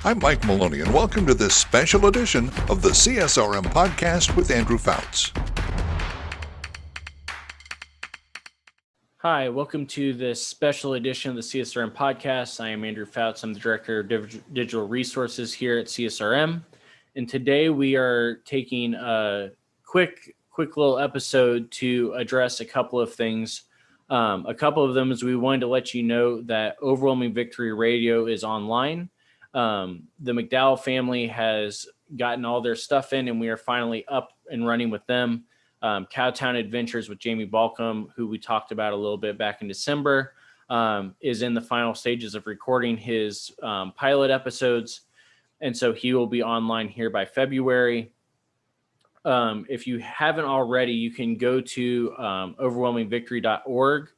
I'm Mike Maloney, and welcome to this special edition of the CSRM podcast with Andrew Fouts. Hi, welcome to this special edition of the CSRM podcast. I am Andrew Fouts. I'm the Director of Digital Resources here at CSRM. And today we are taking a quick little episode to address a couple of things. A couple of them is we wanted to let you know that Overwhelming Victory Radio is online. The McDowell family has gotten all their stuff in, and we are finally up and running with them. Cowtown Adventures with Jamie Balcom, who we talked about a little bit back in December, is in the final stages of recording his pilot episodes. And so he will be online here by February. If you haven't already, you can go to overwhelmingvictory.org,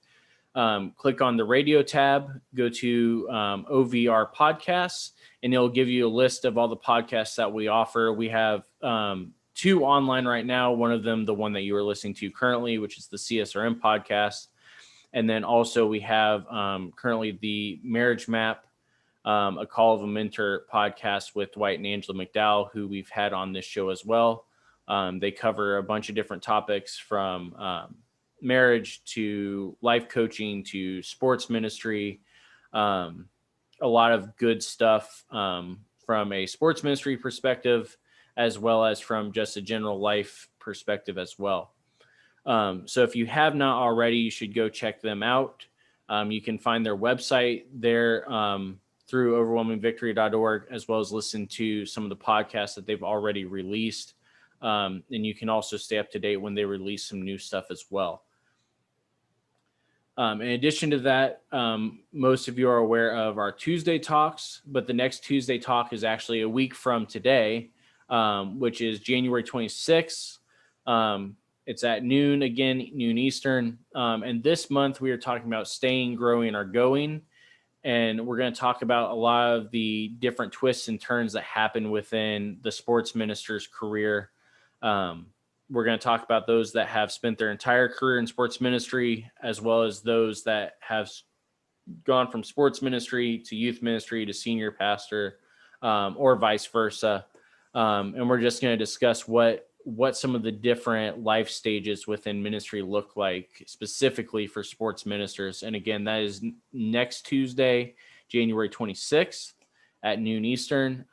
click on the radio tab, go to OVR podcasts, and it'll give you a list of all the podcasts that we offer. We have two online right now. One of them, the one that you are listening to currently, which is the CSRM podcast. And then also we have currently the Marriage Map, a Call of a Mentor podcast with Dwight and Angela McDowell, who we've had on this show as well. They cover a bunch of different topics from marriage to life coaching to sports ministry. A lot of good stuff from a sports ministry perspective, as well as from just a general life perspective as well. So if you have not already, you should go check them out. You can find their website there through overwhelmingvictory.org, as well as listen to some of the podcasts that they've already released. And you can also stay up to date when they release some new stuff as well. In addition to that, most of you are aware of our Tuesday talks, but the next Tuesday talk is actually a week from today, which is January 26th. It's at noon Eastern. And this month we are talking about staying, growing, or going. And we're going to talk about a lot of the different twists and turns that happen within the sports minister's career. We're going to talk about those that have spent their entire career in sports ministry, as well as those that have gone from sports ministry to youth ministry to senior pastor, or vice versa. And we're just going to discuss what some of the different life stages within ministry look like specifically for sports ministers. And again, that is next Tuesday, January 26th at noon Eastern.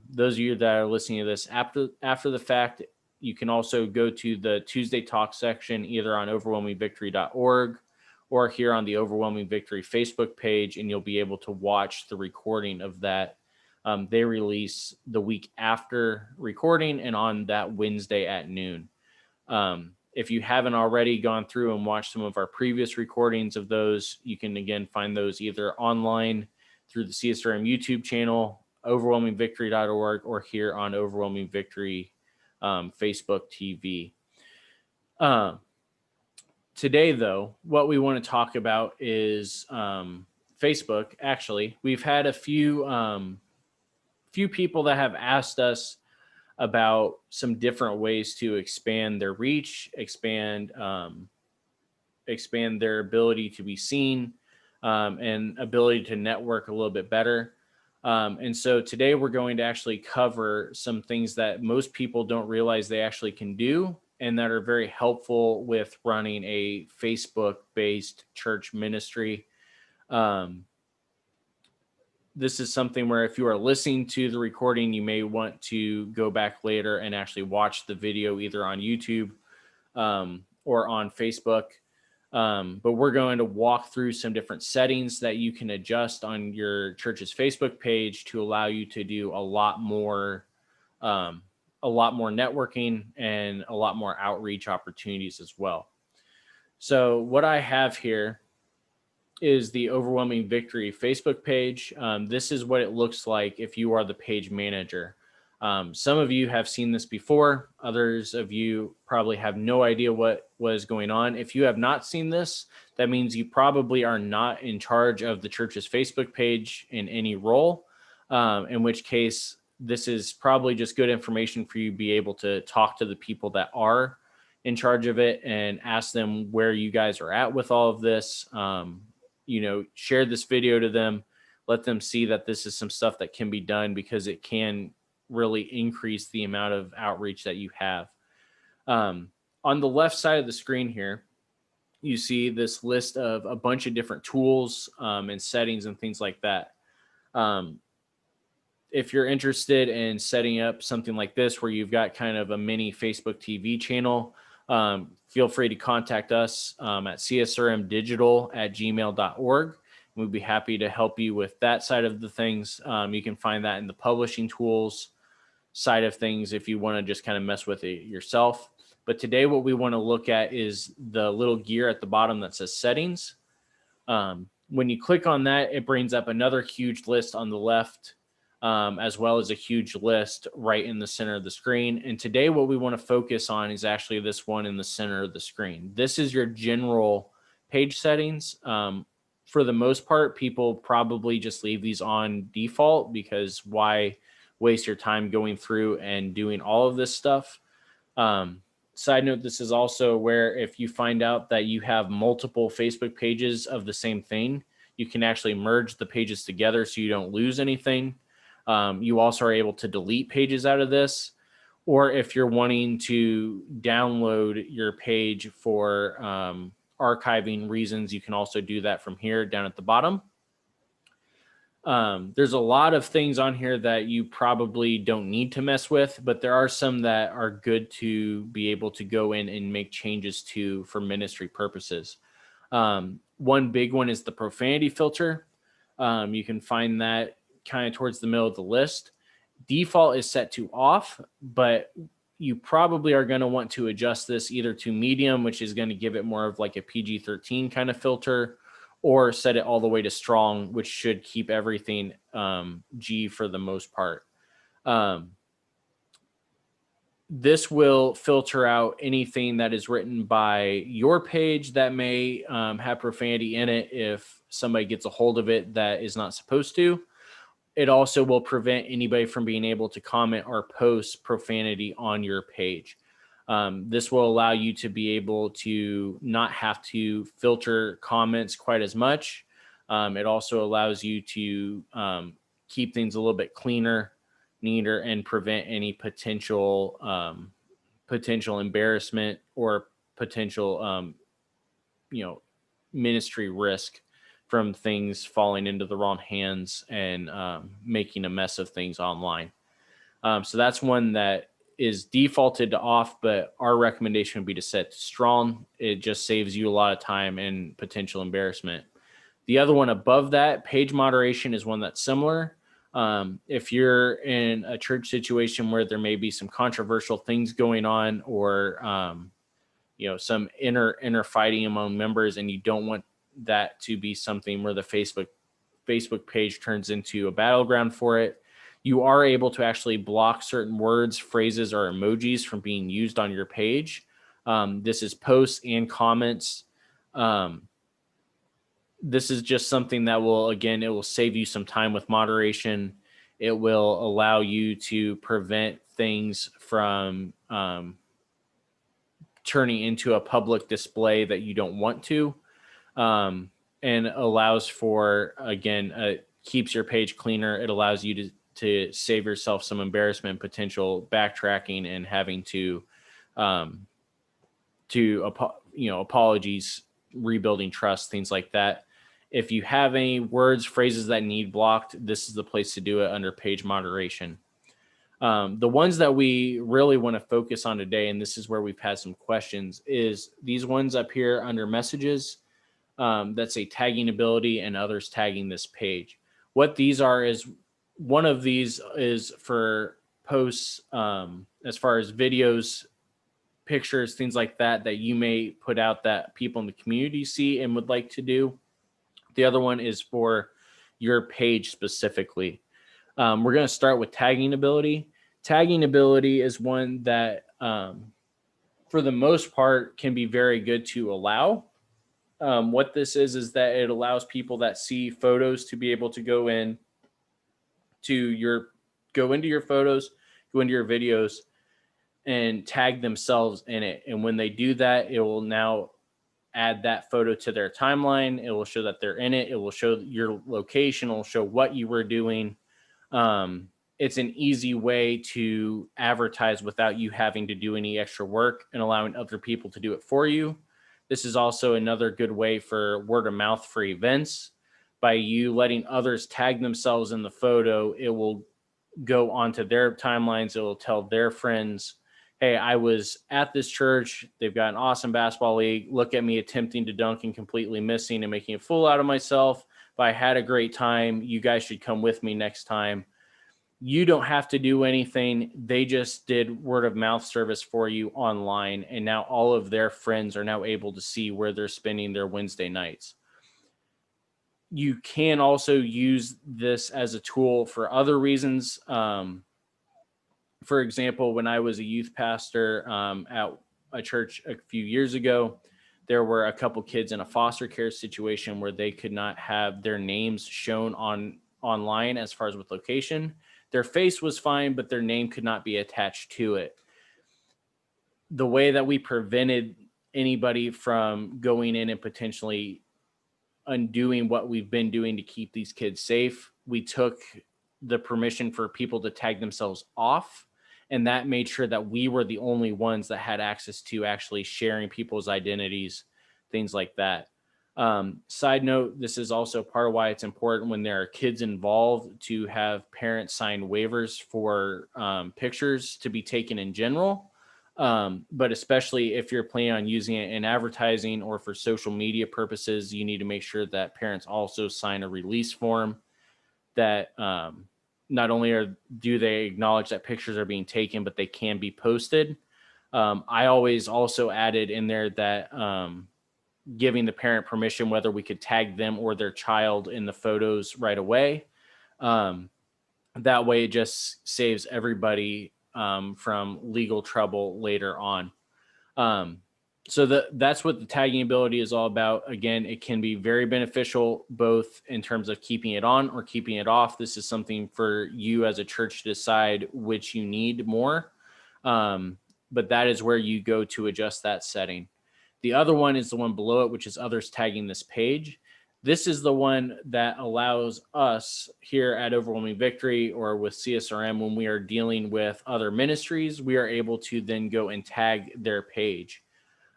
Those of you that are listening to this after the fact, you can also go to the Tuesday talk section, either on overwhelmingvictory.org or here on the Overwhelming Victory Facebook page, and you'll be able to watch the recording of that. They release the week after recording and on that Wednesday at noon. If you haven't already gone through and watched some of our previous recordings of those, you can again find those either online through the CSRM YouTube channel, overwhelmingvictory.org, or here on Overwhelming Victory Facebook TV. Today, though, what we want to talk about is Facebook. Actually, we've had a few people that have asked us about some different ways to expand their reach, expand their ability to be seen, and ability to network a little bit better. And so today we're going to actually cover some things that most people don't realize they actually can do, and that are very helpful with running a Facebook-based church ministry. This is something where if you are listening to the recording, you may want to go back later and actually watch the video either on YouTube or on Facebook. But we're going to walk through some different settings that you can adjust on your church's Facebook page to allow you to do a lot more networking and a lot more outreach opportunities as well. So what I have here is the Overwhelming Victory Facebook page. This is what it looks like if you are the page manager. Some of you have seen this before. Others of you probably have no idea what was going on. If you have not seen this, that means you probably are not in charge of the church's Facebook page in any role, in which case this is probably just good information for you to be able to talk to the people that are in charge of it and ask them where you guys are at with all of this. Share this video to them. let them see that this is some stuff that can be done, because it can really increase the amount of outreach that you have. On the left side of the screen here, you see this list of a bunch of different tools and settings and things like that. If you're interested in setting up something like this where you've got kind of a mini Facebook TV channel, feel free to contact us at csrmdigital@gmail.org. We'd be happy to help you with that side of the things. You can find that in the publishing tools side of things if you want to just kind of mess with it yourself. But today what we want to look at is the little gear at the bottom that says settings. When you click on that, it brings up another huge list on the left, as well as a huge list right in the center of the screen. And today what we want to focus on is actually this one in the center of the screen. This is your general page settings. For the most part, people probably just leave these on default, because why waste your time going through and doing all of this stuff? Side note, this is also where if you find out that you have multiple Facebook pages of the same thing, you can actually merge the pages together so you don't lose anything. You also are able to delete pages out of this, or if you're wanting to download your page for archiving reasons, you can also do that from here down at the bottom. There's a lot of things on here that you probably don't need to mess with, but there are some that are good to be able to go in and make changes to for ministry purposes. One big one is the profanity filter. You can find that kind of towards the middle of the list. Default is set to off, but you probably are going to want to adjust this either to medium, which is going to give it more of like a PG-13 kind of filter, or set it all the way to strong, which should keep everything G for the most part. This will filter out anything that is written by your page that may have profanity in it if somebody gets a hold of it that is not supposed to. It also will prevent anybody from being able to comment or post profanity on your page. This will allow you to be able to not have to filter comments quite as much. It also allows you to keep things a little bit cleaner, neater, and prevent any potential embarrassment or potential ministry risk from things falling into the wrong hands and making a mess of things online. So that's one that is defaulted to off, but our recommendation would be to set to strong. It just saves you a lot of time and potential embarrassment. The other one above that, page moderation, is one that's similar. If you're in a church situation where there may be some controversial things going on, or some inner fighting among members, and you don't want that to be something where the Facebook page turns into a battleground for it, you are able to actually block certain words, phrases, or emojis from being used on your page. This is posts and comments. This is just something that it will save you some time with moderation. It will allow you to prevent things from turning into a public display that you don't want to, and allows for, keeps your page cleaner. It allows you to save yourself some embarrassment, potential backtracking, and having to apologies, rebuilding trust, things like that. If you have any words, phrases that need blocked, this is the place to do it under page moderation. The ones that we really want to focus on today, and this is where we've had some questions, is these ones up here under messages that say tagging ability and others tagging this page. What these are is, one of these is for posts as far as videos, pictures, things like that you may put out that people in the community see and would like to do. The other one is for your page specifically. We're going to start with tagging ability. Tagging ability is one that, for the most part, can be very good to allow. What this is that it allows people that see photos to be able to go into your photos, go into your videos, and tag themselves in it. And when they do that, it will now add that photo to their timeline. It will show that they're in it. It will show your location. It will show what you were doing. It's an easy way to advertise without you having to do any extra work and allowing other people to do it for you. This is also another good way for word of mouth for events. By you letting others tag themselves in the photo, it will go onto their timelines. It will tell their friends, hey, I was at this church. They've got an awesome basketball league. Look at me attempting to dunk and completely missing and making a fool out of myself. But I had a great time. You guys should come with me next time. You don't have to do anything. They just did word of mouth service for you online. And now all of their friends are now able to see where they're spending their Wednesday nights. You can also use this as a tool for other reasons. For example, when I was a youth pastor at a church a few years ago, there were a couple kids in a foster care situation where they could not have their names shown online as far as with location. Their face was fine, but their name could not be attached to it. The way that we prevented anybody from going in and potentially undoing what we've been doing to keep these kids safe, we took the permission for people to tag themselves off, and that made sure that we were the only ones that had access to actually sharing people's identities, things like that. Side note, this is also part of why it's important when there are kids involved to have parents sign waivers for pictures to be taken in general. But especially if you're planning on using it in advertising or for social media purposes, you need to make sure that parents also sign a release form that not only do they acknowledge that pictures are being taken, but they can be posted. I always also added in there that giving the parent permission, whether we could tag them or their child in the photos right away. That way it just saves everybody from legal trouble later on. So that's what the tagging ability is all about. Again, it can be very beneficial, both in terms of keeping it on or keeping it off. This is something for you as a church to decide which you need more. But that is where you go to adjust that setting. The other one is the one below it, which is others tagging this page. This is the one that allows us here at Overwhelming Victory or with CSRM, when we are dealing with other ministries, we are able to then go and tag their page.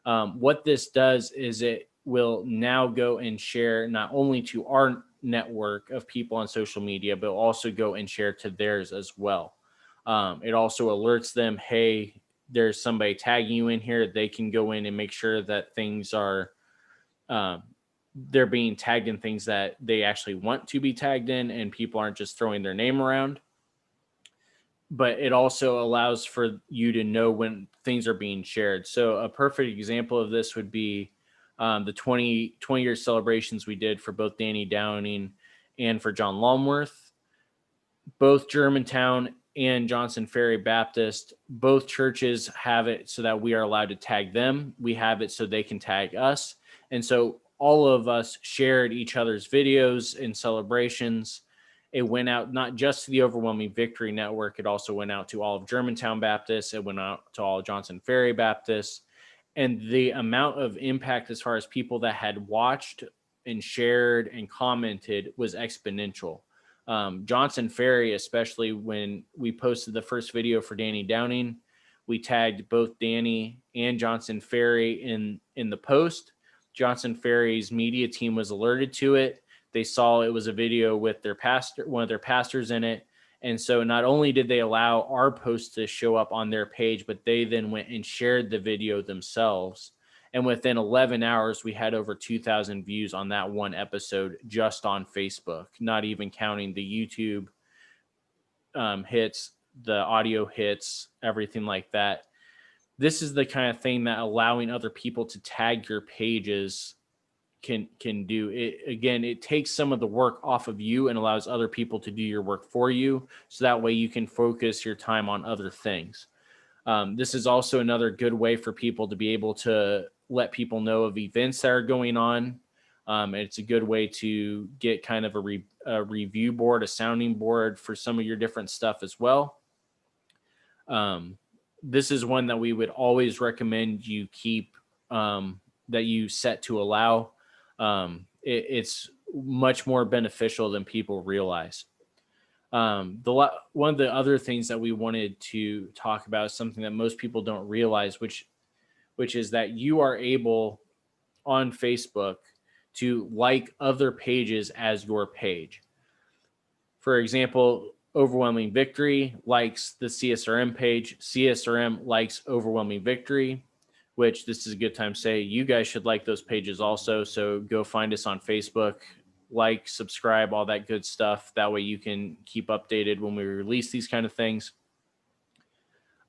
What this does is it will now go and share not only to our network of people on social media, but also go and share to theirs as well. It also alerts them, hey, there's somebody tagging you in here. They can go in and make sure that things are, they're being tagged in things that they actually want to be tagged in, and people aren't just throwing their name around. But it also allows for you to know when things are being shared. So a perfect example of this would be the 20-year celebrations we did for both Danny Downing and for John Longworth. Both Germantown and Johnson Ferry Baptist, both churches have it so that we are allowed to tag them. We have it so they can tag us. And so all of us shared each other's videos and celebrations. It went out not just to the Overwhelming Victory Network, it also went out to all of Germantown Baptist. It went out to all of Johnson Ferry Baptist. And the amount of impact as far as people that had watched and shared and commented was exponential. Johnson Ferry, especially when we posted the first video for Danny Downing, we tagged both Danny and Johnson Ferry in the post. Johnson Ferry's media team was alerted to it. They saw it was a video with their pastor, one of their pastors in it. And so not only did they allow our post to show up on their page, but they then went and shared the video themselves. And within 11 hours, we had over 2,000 views on that one episode just on Facebook, not even counting the YouTube hits, the audio hits, everything like that. This is the kind of thing that allowing other people to tag your pages can do. It again, it takes some of the work off of you and allows other people to do your work for you. So that way you can focus your time on other things. This is also another good way for people to be able to let people know of events that are going on. It's a good way to get kind of a review board, a sounding board for some of your different stuff as well. This is one that we would always recommend you keep that you set to allow, it's much more beneficial than people realize. One of the other things that we wanted to talk about is something that most people don't realize, which is that you are able on Facebook to like other pages as your page. For example, Overwhelming Victory likes the CSRM page. CSRM likes Overwhelming Victory, which this is a good time to say you guys should like those pages also. So go find us on Facebook, like, subscribe, all that good stuff. That way you can keep updated when we release these kind of things.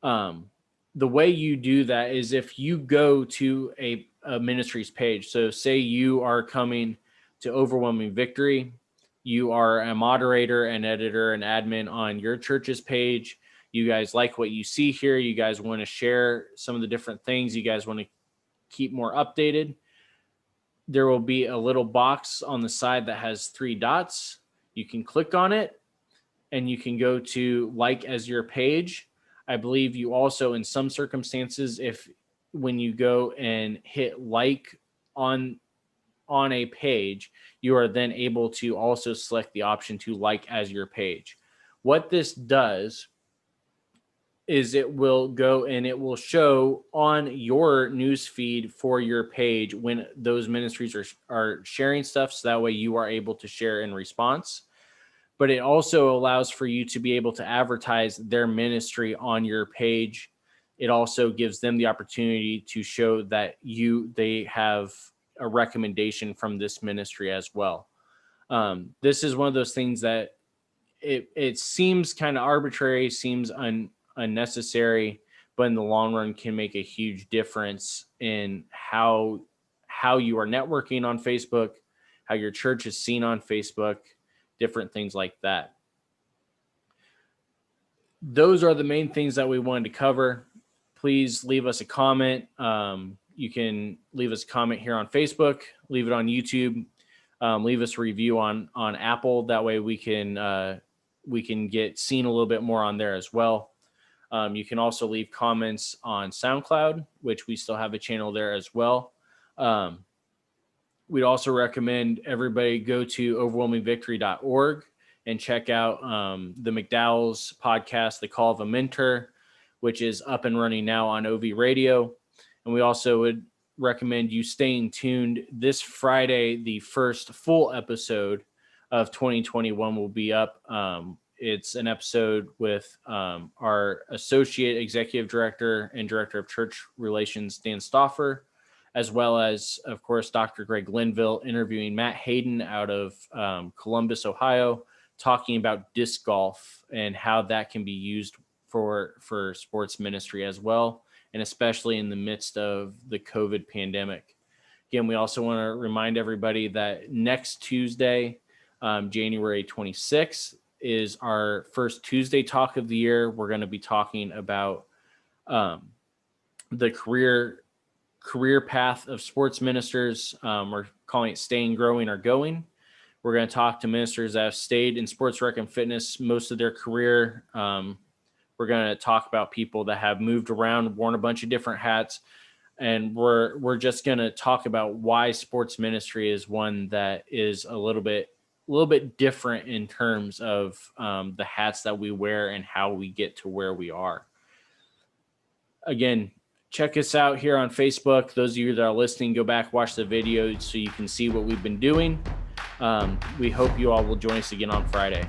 The way you do that is if you go to a ministry's page. So say you are coming to Overwhelming Victory, you are a moderator, an editor, an admin on your church's page. You guys like what you see here. You guys want to share some of the different things. You guys want to keep more updated. There will be a little box on the side that has 3 dots. You can click on it and you can go to like as your page. I believe you also, in some circumstances, when you go and hit like on a page, you are then able to also select the option to like as your page. What this does is it will go and it will show on your news feed for your page when those ministries are sharing stuff, so that way you are able to share in response. But it also allows for you to be able to advertise their ministry on your page. It also gives them the opportunity to show that they have a recommendation from this ministry as well. This is one of those things that it seems kind of arbitrary, seems unnecessary, but in the long run can make a huge difference in how you are networking on Facebook, how your church is seen on Facebook, different things like that. Those are the main things that we wanted to cover. Please leave us a comment. You can leave us a comment here on Facebook, leave it on YouTube, leave us a review on Apple. That way we can get seen a little bit more on there as well. You can also leave comments on SoundCloud, which we still have a channel there as well. We'd also recommend everybody go to overwhelmingvictory.org and check out the McDowell's podcast, The Call of a Mentor, which is up and running now on OV Radio. And we also would recommend you staying tuned. This Friday, the first full episode of 2021 will be up. It's an episode with our Associate Executive Director and Director of Church Relations, Dan Stauffer, as well as, of course, Dr. Greg Linville interviewing Matt Hayden out of Columbus, Ohio, talking about disc golf and how that can be used for sports ministry as well, and especially in the midst of the COVID pandemic. Again, we also want to remind everybody that next Tuesday, January 26th, is our first Tuesday talk of the year. We're going to be talking about the career path of sports ministers. We're calling it Staying, Growing, or Going. We're going to talk to ministers that have stayed in sports rec and fitness most of their career. We're going to talk about people that have moved around, worn a bunch of different hats, and we're just going to talk about why sports ministry is one that is a little bit different in terms of the hats that we wear and how we get to where we are. Again, check us out here on Facebook. Those of you that are listening, go back, watch the video so you can see what we've been doing. We hope you all will join us again on Friday.